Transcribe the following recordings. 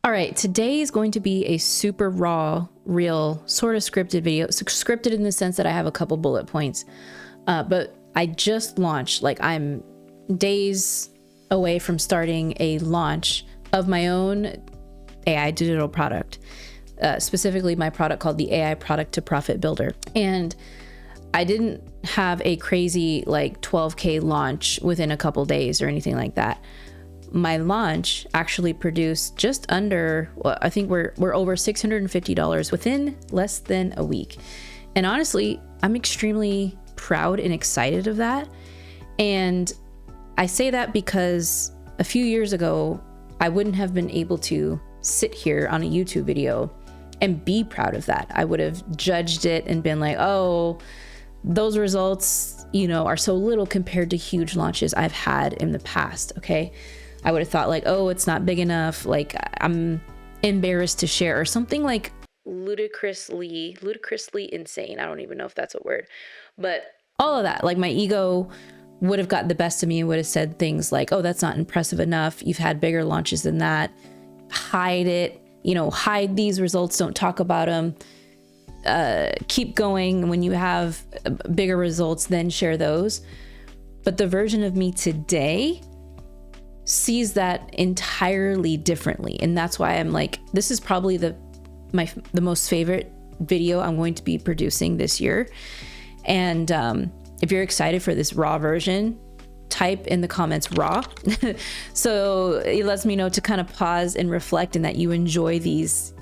All right, today is going to be a super raw, real, sort of scripted video. It's scripted in the sense that I have a couple bullet points, but I just launched, like I'm days away from starting a launch of my own AI digital product, specifically my product called the AI Product to Profit Builder. And I didn't have a crazy like 12K launch within a couple days or anything like that. My launch actually produced just under, well, I think we're over $650 within less than a week. And honestly, I'm extremely proud and excited of that. And I say that because a few years ago, I wouldn't have been able to sit here on a YouTube video and be proud of that. I would have judged it and been like, oh, those results, are so little compared to huge launches I've had in the past. Okay. I would have thought like, oh, it's not big enough. Like I'm embarrassed to share or something like ludicrously insane. I don't even know if that's a word, but all of that, like my ego would have got the best of me and would have said things like, oh, that's not impressive enough. You've had bigger launches than that. Hide it, hide these results. Don't talk about them. Keep going. When you have bigger results, then share those. But the version of me today sees that entirely differently. And that's why I'm like, this is probably the most favorite video I'm going to be producing this year. And if you're excited for this raw version, type in the comments raw. So it lets me know to kind of pause and reflect and that you enjoy these,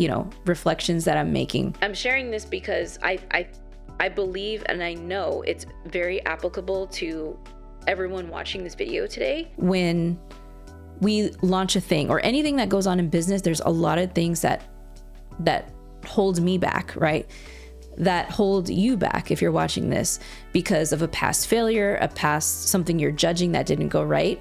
reflections that I'm making. I'm sharing this because I believe and I know it's very applicable to everyone watching this video today. When we launch a thing or anything that goes on in business, there's a lot of things that hold me back, right? That hold you back if you're watching this because of a past failure, a past something you're judging that didn't go right.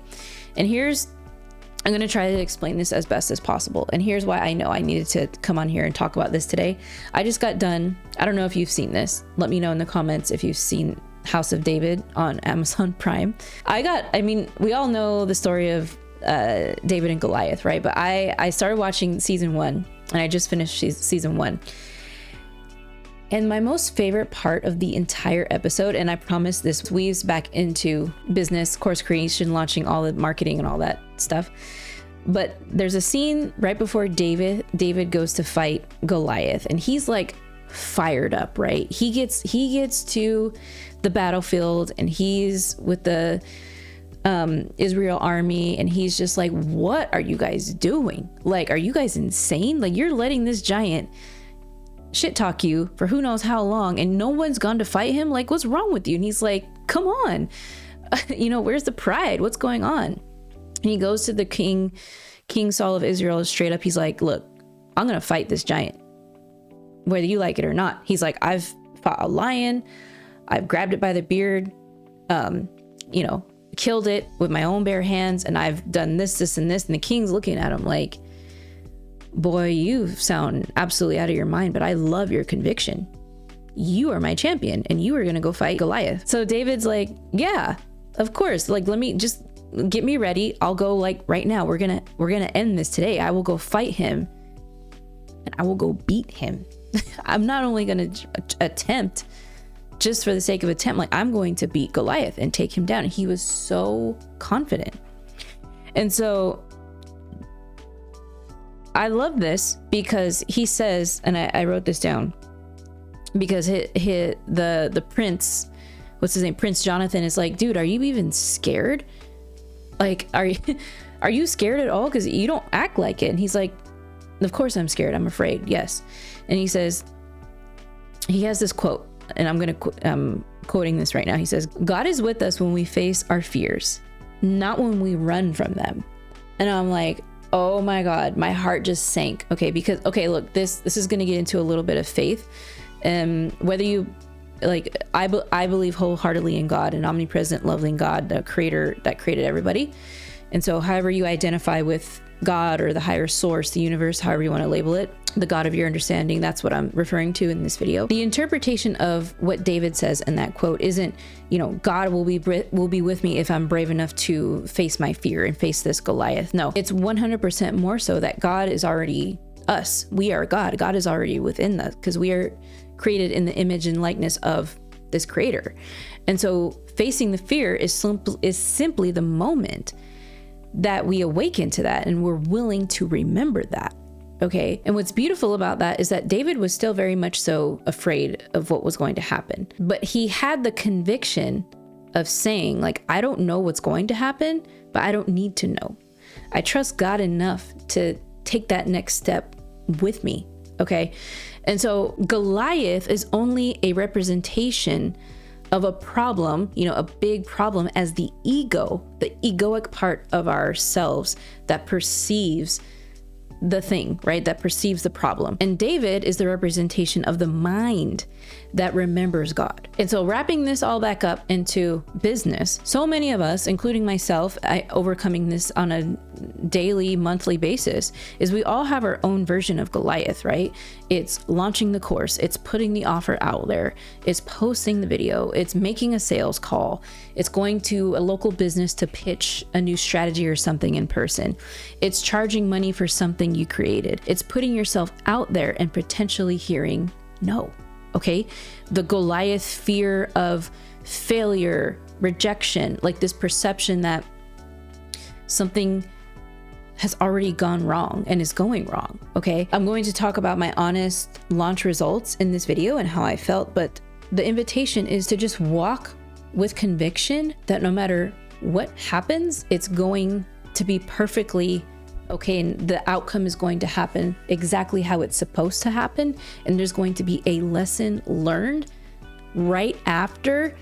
And I'm going to try to explain this as best as possible. And here's why I know I needed to come on here and talk about this today. I just got done. I don't know if you've seen this. Let me know in the comments if you've seen House of David on Amazon Prime. We all know the story of David and Goliath, right? But I started watching season 1 and I just finished season 1. And my most favorite part of the entire episode, and I promise this weaves back into business, course creation, launching, all the marketing and all that stuff. But there's a scene right before David goes to fight Goliath and he's like fired up, right? He gets to the battlefield and he's with the Israel army and he's just like, what are you guys doing? Like, are you guys insane? Like, you're letting this giant shit talk you for who knows how long and no one's gone to fight him. Like, what's wrong with you? And he's like, come on, where's the pride? What's going on? And he goes to the King Saul of Israel straight up. He's like, look, I'm gonna fight this giant whether you like it or not. He's like, I've fought a lion, I've grabbed it by the beard, killed it with my own bare hands, and I've done this and this. And the king's looking at him like, boy, you sound absolutely out of your mind, but I love your conviction. You are my champion and you are going to go fight Goliath. So David's like, yeah, of course. Like, let me just get me ready. I'll go like right now. We're going to end this today. I will go fight him and I will go beat him. I'm not only going to attempt just for the sake of attempt, like I'm going to beat Goliath and take him down. And he was so confident. And so I love this because he says, and I wrote this down because the prince, what's his name? Prince Jonathan is like, dude, are you even scared? Like, are you scared at all? Cause you don't act like it. And he's like, of course I'm scared. I'm afraid. Yes. And he says, he has this quote, and I'm quoting this right now. He says, God is with us when we face our fears, not when we run from them. And I'm like, oh my God, my heart just sank. Okay. Because, look, this is going to get into a little bit of faith. Whether you like, I believe wholeheartedly in God, an omnipresent, loving God, the creator that created everybody. And so however you identify with God or the higher source, the universe, however you want to label it, the God of your understanding. That's what I'm referring to in this video. The interpretation of what David says in that quote isn't, God will be with me if I'm brave enough to face my fear and face this Goliath. No, it's 100% more so that God is already us. We are God. God is already within us because we are created in the image and likeness of this creator. And so facing the fear is simply the moment that we awaken to that and we're willing to remember that. Okay. And what's beautiful about that is that David was still very much so afraid of what was going to happen, but he had the conviction of saying, like, I don't know what's going to happen, but I don't need to know. I trust God enough to take that next step with me. Okay. And so Goliath is only a representation of a problem, a big problem, as the ego, the egoic part of ourselves that perceives the thing, right? That perceives the problem. And David is the representation of the mind that remembers God. And so wrapping this all back up into business, so many of us, including myself, overcoming this on a daily, monthly basis, is we all have our own version of Goliath, right? It's launching the course, it's putting the offer out there, it's posting the video, it's making a sales call, it's going to a local business to pitch a new strategy or something in person, it's charging money for something you created, it's putting yourself out there and potentially hearing no. Okay, the Goliath fear of failure, rejection, like this perception that something has already gone wrong and is going wrong. Okay, I'm going to talk about my honest launch results in this video and how I felt, but the invitation is to just walk with conviction that no matter what happens, it's going to be perfectly okay, and the outcome is going to happen exactly how it's supposed to happen, and there's going to be a lesson learned right after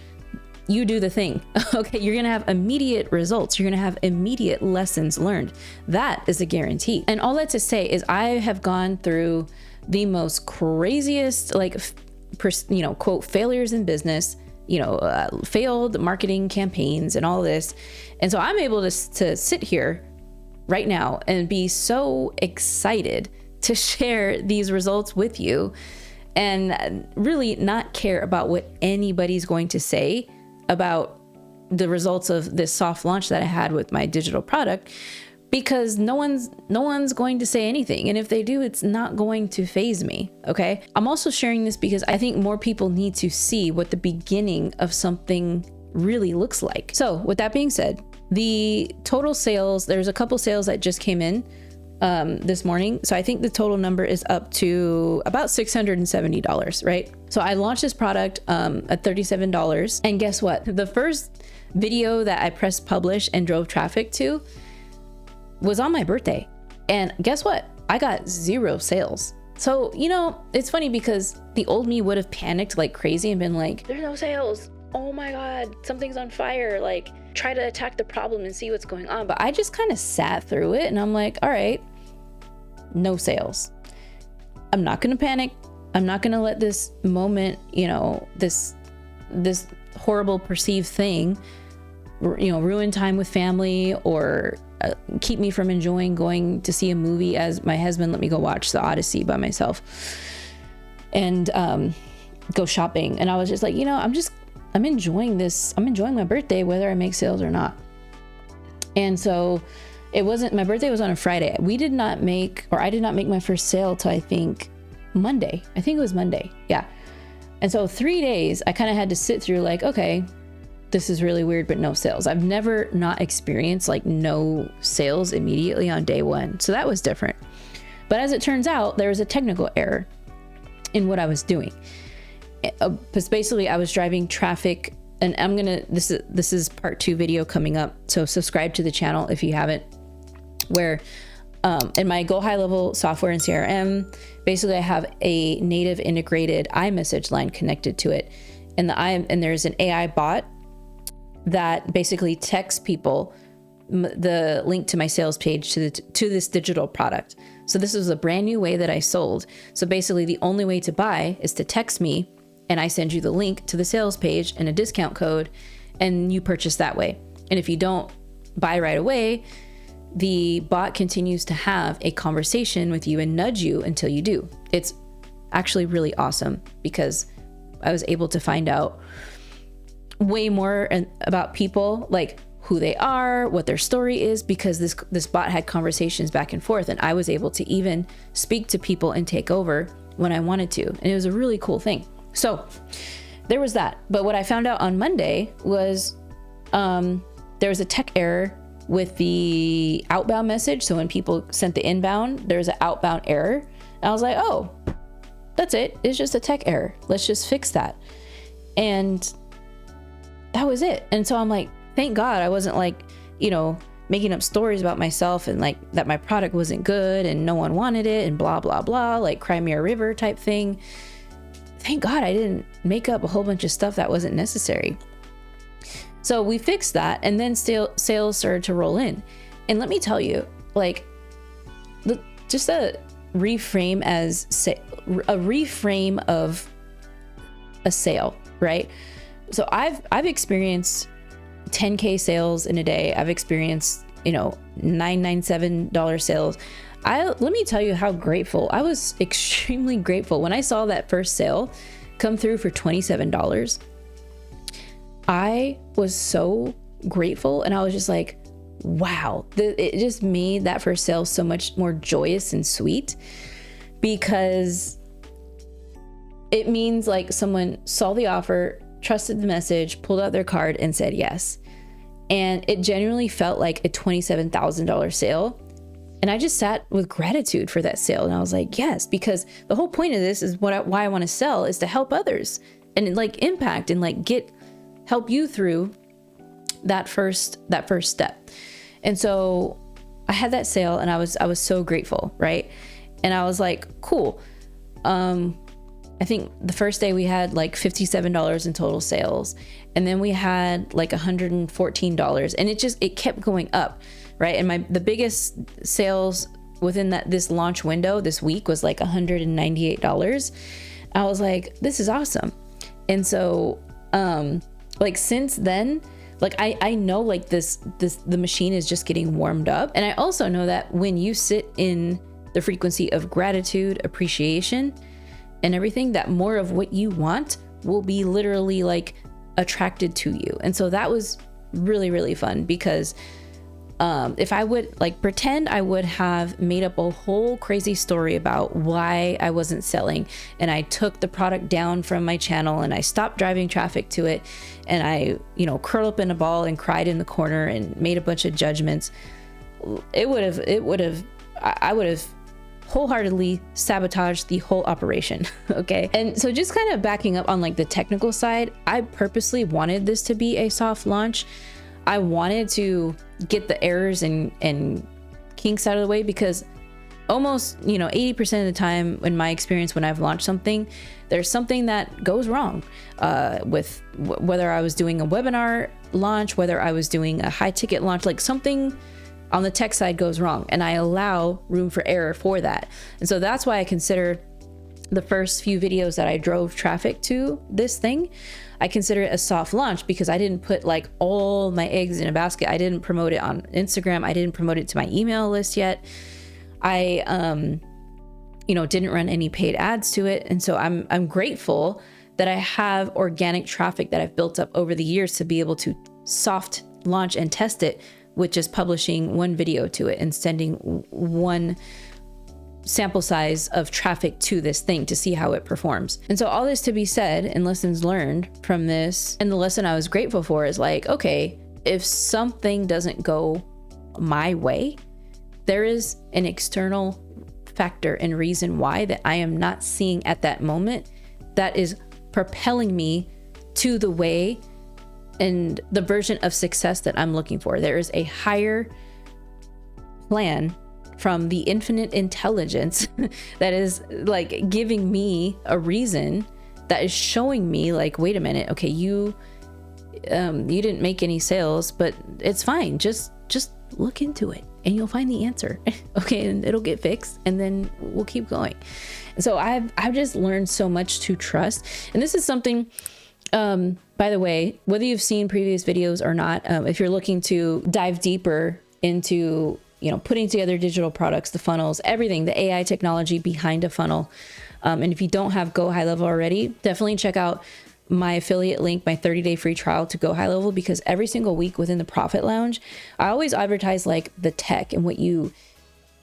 you do the thing. Okay, you're gonna have immediate results, you're gonna have immediate lessons learned. That is a guarantee. And all that to say is I have gone through the most craziest, like, quote, failures in business, failed marketing campaigns and all this. And so I'm able to sit here right now and be so excited to share these results with you and really not care about what anybody's going to say about the results of this soft launch that I had with my digital product, because no one's going to say anything. And if they do, it's not going to faze me. Okay. I'm also sharing this because I think more people need to see what the beginning of something really looks like. So with that being said, the total sales, there's a couple sales that just came in this morning. So I think the total number is up to about $670, right? So I launched this product at $37. And guess what? The first video that I pressed publish and drove traffic to was on my birthday. And guess what? I got 0 sales. So, it's funny because the old me would have panicked like crazy and been like, there's no sales. Oh my God, something's on fire. Like, try to attack the problem and see what's going on. But I just kind of sat through it and I'm like, all right, no sales. I'm not going to panic. I'm not going to let this moment, this horrible perceived thing, ruin time with family or keep me from enjoying going to see a movie as my husband let me go watch The Odyssey by myself and go shopping. And I was just like, I'm enjoying this. I'm enjoying my birthday, whether I make sales or not. And so my birthday was on a Friday. I did not make my first sale till I think Monday. I think it was Monday. Yeah. And so 3 days I kind of had to sit through like, okay, this is really weird, but no sales. I've never not experienced like no sales immediately on day one. So that was different. But as it turns out, there was a technical error in what I was doing. Because basically I was driving traffic, and this is part 2 video coming up. So subscribe to the channel if you haven't, where in my Go High Level software and CRM, basically I have a native integrated iMessage line connected to it. And there's an AI bot that basically texts people the link to my sales page to this digital product. So this is a brand new way that I sold. So basically the only way to buy is to text me, and I send you the link to the sales page and a discount code, and you purchase that way. And if you don't buy right away, the bot continues to have a conversation with you and nudge you until you do. It's actually really awesome because I was able to find out way more about people, like who they are, what their story is, because this bot had conversations back and forth, and I was able to even speak to people and take over when I wanted to. And it was a really cool thing. So there was that. But what I found out on Monday was there was a tech error with the outbound message. So when people sent the inbound, there's an outbound error. And I was like, oh, that's it. It's just a tech error. Let's just fix that. And that was it. And so I'm like, thank God I wasn't like, you know, making up stories about myself and like that my product wasn't good and no one wanted it and blah, blah, blah, like Cry Me a River type thing. Thank God I didn't make up a whole bunch of stuff that wasn't necessary. So we fixed that, and then sales started to roll in. And let me tell you, like, just a reframe of a sale, right? So I've experienced 10K sales in a day. I've experienced, you know, $997 sales. Let me tell you how grateful I was. Extremely grateful when I saw that first sale come through for $27. I was so grateful, and I was just like, wow, it just made that first sale so much more joyous and sweet, because it means like someone saw the offer, trusted the message, pulled out their card and said yes. And it genuinely felt like a $27,000 sale. And I just sat with gratitude for that sale. And I was like, yes, because the whole point of this is why I want to sell, is to help others and like impact and like help you through that first step. And so I had that sale, and I was so grateful, right? And I was like, cool. I think the first day we had like $57 in total sales, and then we had like $114, and it kept going up, right? And the biggest sales within this launch window this week was like $198. I was like, this is awesome. And so like since then, like I know like the machine is just getting warmed up. And I also know that when you sit in the frequency of gratitude, appreciation, and everything, that more of what you want will be literally like attracted to you. And so that was really, really fun, because if I would like pretend I would have made up a whole crazy story about why I wasn't selling, and I took the product down from my channel and I stopped driving traffic to it, and I, you know, curled up in a ball and cried in the corner and made a bunch of judgments, I would have wholeheartedly sabotaged the whole operation. Okay. And so just kind of backing up on like the technical side, I purposely wanted this to be a soft launch. I wanted to get the errors and kinks out of the way, because almost, you know, 80% of the time in my experience when I've launched something, there's something that goes wrong with whether I was doing a webinar launch, whether I was doing a high ticket launch, like something on the tech side goes wrong, and I allow room for error for that. And so that's why I consider the first few videos that I drove traffic to this thing, I consider it a soft launch, because I didn't put like all my eggs in a basket. I didn't promote it on Instagram. I didn't promote it to my email list yet. I, you know, didn't run any paid ads to it. And so I'm grateful that I have organic traffic that I've built up over the years to be able to soft launch and test it with just publishing one video to it and sending one sample size of traffic to this thing to see how it performs. And so all this to be said, and lessons learned from this, and the lesson I was grateful for is like, okay, if something doesn't go my way, there is an external factor and reason why that I am not seeing at that moment that is propelling me to the way and the version of success that I'm looking for. There is a higher plan from the infinite intelligence that is like giving me a reason, that is showing me like, wait a minute, okay, you didn't make any sales, but it's fine. Just look into it and you'll find the answer. Okay, and it'll get fixed, and then we'll keep going. So I've just learned so much to trust. And this is something, by the way, whether you've seen previous videos or not, if you're looking to dive deeper into, putting together digital products, the funnels, everything, the AI technology behind a funnel. And if you don't have Go HighLevel already, definitely check out my affiliate link, my 30-day free trial to Go HighLevel, because every single week within the Profit Lounge, I always advertise like the tech and what you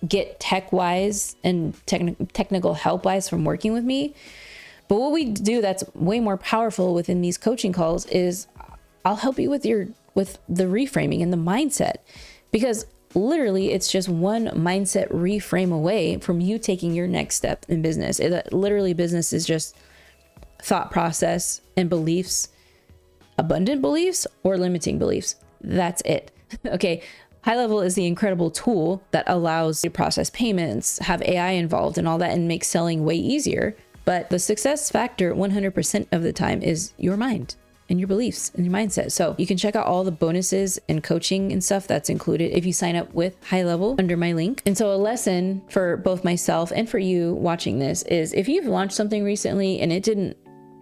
get tech wise and technical help wise from working with me. But what we do that's way more powerful within these coaching calls is I'll help you with the reframing and the mindset, because literally it's just one mindset reframe away from you taking your next step in business. Literally business is just thought process and beliefs, abundant beliefs or limiting beliefs. That's it. Okay. HighLevel is the incredible tool that allows you to process payments, have AI involved and all that, and make selling way easier. But the success factor 100% of the time is your mind and your beliefs and your mindset. So you can check out all the bonuses and coaching and stuff that's included if you sign up with HighLevel under my link. And so a lesson for both myself and for you watching this is, if you've launched something recently and it didn't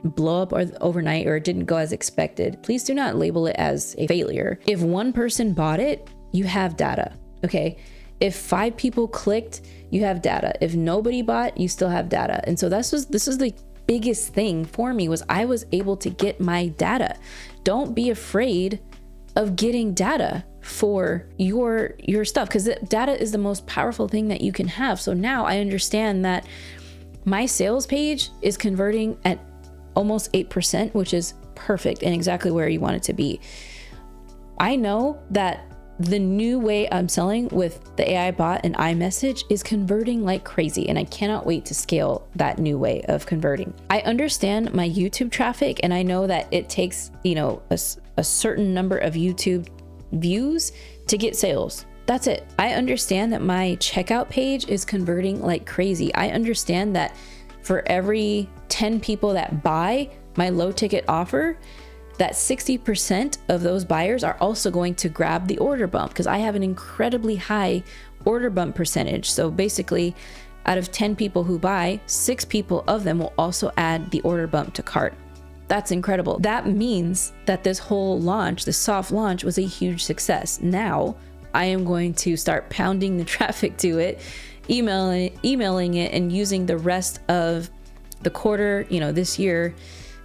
blow up overnight or it didn't go as expected, please do not label it as a failure. If one person bought it, you have data. Okay. If 5 people clicked, you have data. If nobody bought, you still have data. And so this is the biggest thing for me, was I was able to get my data. Don't be afraid of getting data for your stuff, because data is the most powerful thing that you can have. So now I understand that my sales page is converting at almost 8%, which is perfect and exactly where you want it to be. I know that the new way I'm selling with the AI bot and iMessage is converting like crazy, and I cannot wait to scale that new way of converting. I understand my YouTube traffic, and I know that it takes, a certain number of YouTube views to get sales. That's it. I understand that my checkout page is converting like crazy. I understand that for every 10 people that buy my low ticket offer, that 60% of those buyers are also going to grab the order bump, because I have an incredibly high order bump percentage. So basically, out of 10 people who buy, 6 people of them will also add the order bump to cart. That's incredible. That means that this whole launch, the soft launch, was a huge success. Now I am going to start pounding the traffic to it, emailing it, and using the rest of the quarter, this year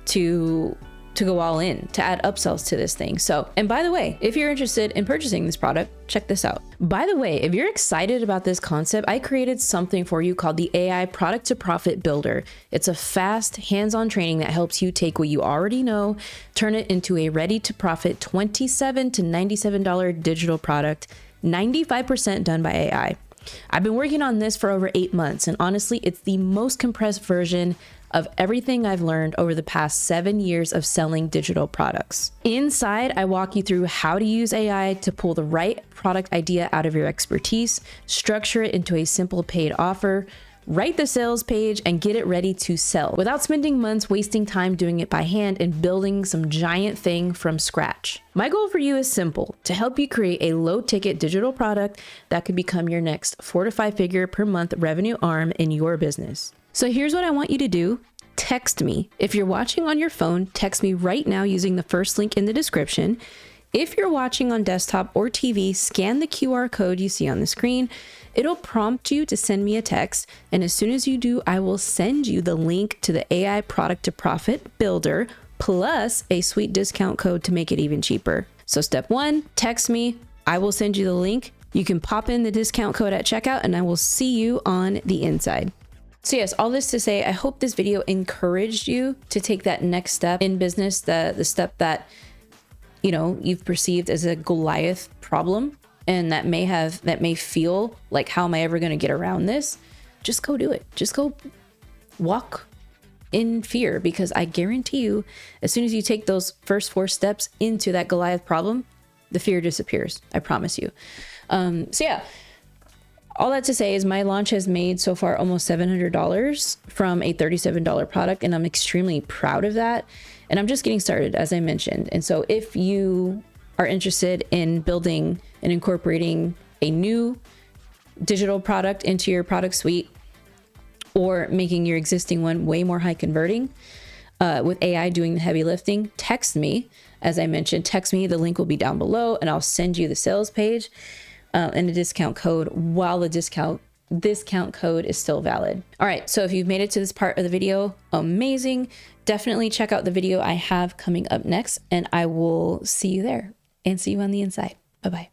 to go all in, to add upsells to this thing. So, and by the way, if you're interested in purchasing this product, check this out. By the way, if you're excited about this concept, I created something for you called the AI Product to Profit Builder. It's a fast, hands-on training that helps you take what you already know, turn it into a ready to profit $27 to $97 digital product, 95% done by AI. I've been working on this for over 8 months, and honestly, it's the most compressed version of everything I've learned over the past 7 years of selling digital products. Inside, I walk you through how to use AI to pull the right product idea out of your expertise, structure it into a simple paid offer, write the sales page, and get it ready to sell without spending months wasting time doing it by hand and building some giant thing from scratch. My goal for you is simple: to help you create a low ticket digital product that could become your next 4 to 5 figure per month revenue arm in your business. So here's what I want you to do. Text me. If you're watching on your phone, text me right now using the first link in the description. If you're watching on desktop or TV, scan the QR code you see on the screen. It'll prompt you to send me a text, and as soon as you do, I will send you the link to the AI Product to Profit Builder, plus a sweet discount code to make it even cheaper. So step 1, text me. I will send you the link. You can pop in the discount code at checkout, and I will see you on the inside. So yes, all this to say, I hope this video encouraged you to take that next step in business, the step that, you've perceived as a Goliath problem, and that may feel like, how am I ever going to get around this? Just go do it. Just go walk in fear, because I guarantee you, as soon as you take those first 4 steps into that Goliath problem, the fear disappears. I promise you. So yeah. All that to say is my launch has made so far almost $700 from a $37 product, and I'm extremely proud of that. And I'm just getting started, as I mentioned. And so if you are interested in building and incorporating a new digital product into your product suite, or making your existing one way more high converting, with AI doing the heavy lifting, text me. As I mentioned, text me. The link will be down below, and I'll send you the sales page. and a discount code while the discount code is still valid. All right, so if you've made it to this part of the video, amazing. Definitely check out the video I have coming up next, and I will see you there and see you on the inside. Bye-bye.